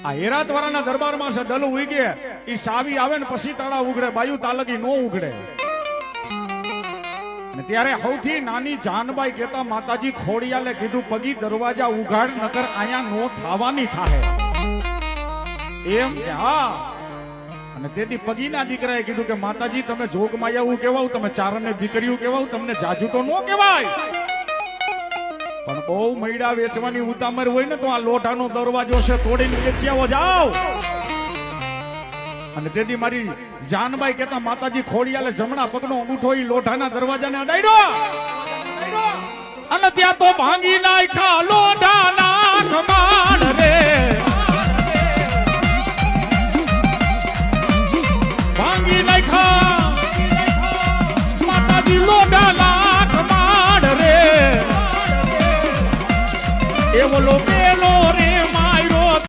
આ હેરાતવાળાના દરબારમાં છે દલ ઉગે ઈ સાવી આવે ને પછી તાળા ઉઘડે, બાયુ તાલગી નો ઉઘડે. ત્યારે સૌથી નાની જાનબાઈ કેતા માતાજી ખોડિયાલે કીધું પગી દરવાજા ઉઘાડ નકર આયા નો થાવાની થાહે. એમ કે હા. અને તેથી પગીના દીકરાએ કીધું કે માતાજી તમે જોગમાયાવું કેવાવ, તમે ચારને દીકરીઓ કેવાવ, તમને જાજુ તો નો કહેવાય, પણ બહુ મૈડા વેચવાની ઉતામર હોય ને તો આ લોઢાનો દરવાજો છે તોડીને વેચી આવો જાઓ. અને તેથી મારી જાનબાઈ કેતા માતાજી ખોડિયાલે જમણા પગનો અંગૂઠો ઈ લોઢાના દરવાજાને અડાડ્યો અને ત્યાં તો ભાંગી નાખ્યા લોઢાના કમાડ.